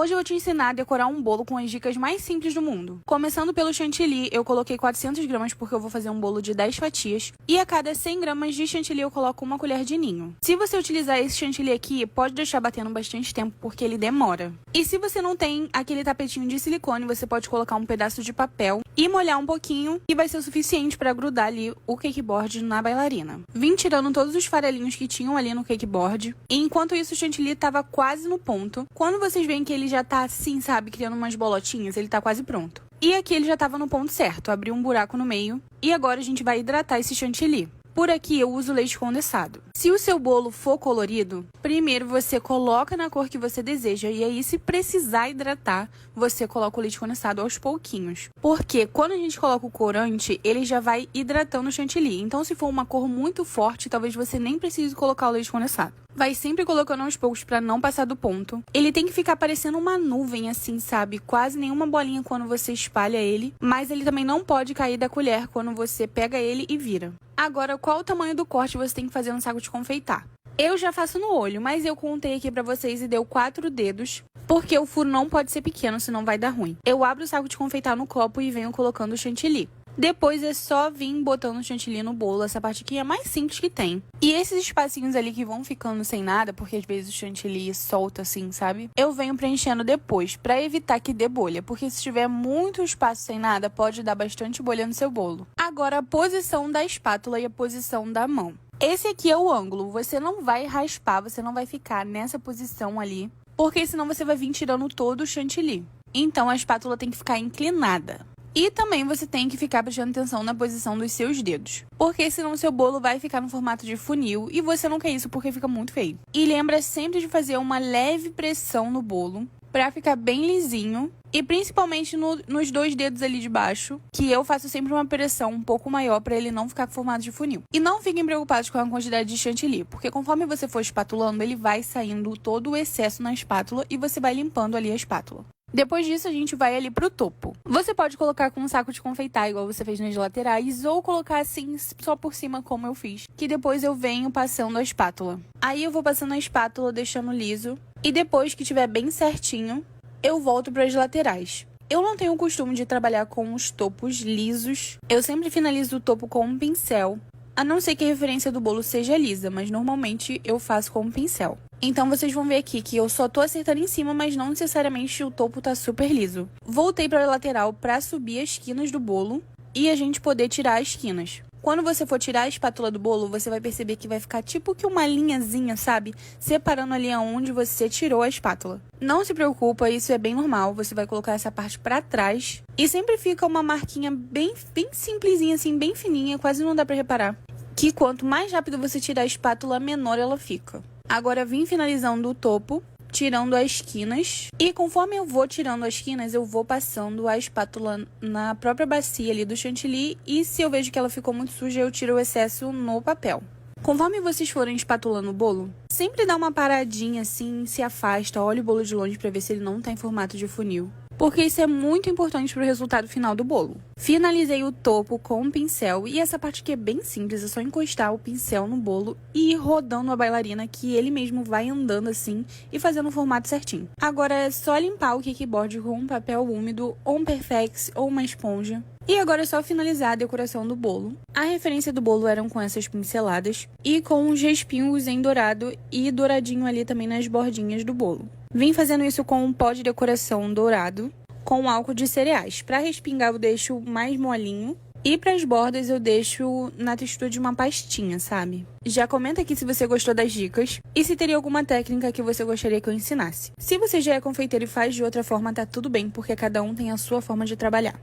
Hoje eu vou te ensinar a decorar um bolo com as dicas mais simples do mundo. Começando pelo chantilly, eu coloquei 400 gramas porque eu vou fazer um bolo de 10 fatias. E a cada 100 gramas de chantilly eu coloco uma colher de ninho. Se você utilizar esse chantilly aqui, pode deixar batendo bastante tempo porque ele demora. E se você não tem aquele tapetinho de silicone, você pode colocar um pedaço de papel e molhar um pouquinho, e vai ser o suficiente para grudar ali o cakeboard na bailarina. Vim tirando todos os farelinhos que tinham ali no cakeboard. E enquanto isso o chantilly estava quase no ponto. Quando vocês veem que ele já tá assim, sabe, criando umas bolotinhas, ele tá quase pronto. E aqui ele já tava no ponto certo, abri um buraco no meio. E agora a gente vai hidratar esse chantilly. Por aqui eu uso leite condensado. Se o seu bolo for colorido, primeiro você coloca na cor que você deseja. E aí, se precisar hidratar, você coloca o leite condensado aos pouquinhos. Porque quando a gente coloca o corante, ele já vai hidratando o chantilly. Então, se for uma cor muito forte, talvez você nem precise colocar o leite condensado. Vai sempre colocando aos poucos para não passar do ponto. Ele tem que ficar parecendo uma nuvem assim, sabe? Quase nenhuma bolinha quando você espalha ele. Mas ele também não pode cair da colher quando você pega ele e vira. Agora, qual o tamanho do corte você tem que fazer no saco de confeitar? Eu já faço no olho, mas eu contei aqui pra vocês e deu 4 dedos. Porque o furo não pode ser pequeno, senão vai dar ruim. Eu abro o saco de confeitar no copo e venho colocando o chantilly. Depois é só vir botando o chantilly no bolo, essa parte aqui é a mais simples que tem. E esses espacinhos ali que vão ficando sem nada, porque às vezes o chantilly solta assim, sabe? Eu venho preenchendo depois, pra evitar que dê bolha, porque se tiver muito espaço sem nada, pode dar bastante bolha no seu bolo. Agora a posição da espátula e a posição da mão. Esse aqui é o ângulo, você não vai raspar, você não vai ficar nessa posição ali, porque senão você vai vir tirando todo o chantilly. Então a espátula tem que ficar inclinada. E também você tem que ficar prestando atenção na posição dos seus dedos. Porque senão seu bolo vai ficar no formato de funil e você não quer isso porque fica muito feio. E lembra sempre de fazer uma leve pressão no bolo pra ficar bem lisinho. E principalmente nos 2 dedos ali de baixo, que eu faço sempre uma pressão um pouco maior pra ele não ficar com formato de funil. E não fiquem preocupados com a quantidade de chantilly, porque conforme você for espatulando, ele vai saindo todo o excesso na espátula e você vai limpando ali a espátula. Depois disso, a gente vai ali pro topo. Você pode colocar com um saco de confeitar, igual você fez nas laterais, ou colocar assim, só por cima, como eu fiz. Que depois eu venho passando a espátula. Aí eu vou passando a espátula, deixando liso. E depois que tiver bem certinho, eu volto para as laterais. Eu não tenho o costume de trabalhar com os topos lisos. Eu sempre finalizo o topo com um pincel. A não ser que a referência do bolo seja lisa, mas normalmente eu faço com um pincel. Então vocês vão ver aqui que eu só tô acertando em cima, mas não necessariamente o topo tá super liso. Voltei para a lateral para subir as esquinas do bolo e a gente poder tirar as esquinas. Quando você for tirar a espátula do bolo, você vai perceber que vai ficar tipo que uma linhazinha, sabe? Separando ali aonde você tirou a espátula. Não se preocupa, isso é bem normal. Você vai colocar essa parte pra trás. E sempre fica uma marquinha bem simplesinha, assim, bem fininha. Quase não dá pra reparar. Que quanto mais rápido você tirar a espátula, menor ela fica. Agora vim finalizando o topo, tirando as esquinas. E conforme eu vou tirando as esquinas, eu vou passando a espátula na própria bacia ali do chantilly. E se eu vejo que ela ficou muito suja, eu tiro o excesso no papel. Conforme vocês forem espatulando o bolo, sempre dá uma paradinha assim, se afasta, olha o bolo de longe pra ver se ele não tá em formato de funil. Porque isso é muito importante para o resultado final do bolo. Finalizei o topo com um pincel e essa parte aqui é bem simples, é só encostar o pincel no bolo e ir rodando a bailarina que ele mesmo vai andando assim e fazendo o formato certinho. Agora é só limpar o cakeboard com um papel úmido ou um Perfex ou uma esponja. E agora é só finalizar a decoração do bolo. A referência do bolo eram com essas pinceladas e com os respingos em dourado e douradinho ali também nas bordinhas do bolo. Vim fazendo isso com um pó de decoração dourado com álcool de cereais. Para respingar eu deixo mais molinho e para as bordas eu deixo na textura de uma pastinha, sabe? Já comenta aqui se você gostou das dicas e se teria alguma técnica que você gostaria que eu ensinasse. Se você já é confeiteiro e faz de outra forma, tá tudo bem, porque cada um tem a sua forma de trabalhar.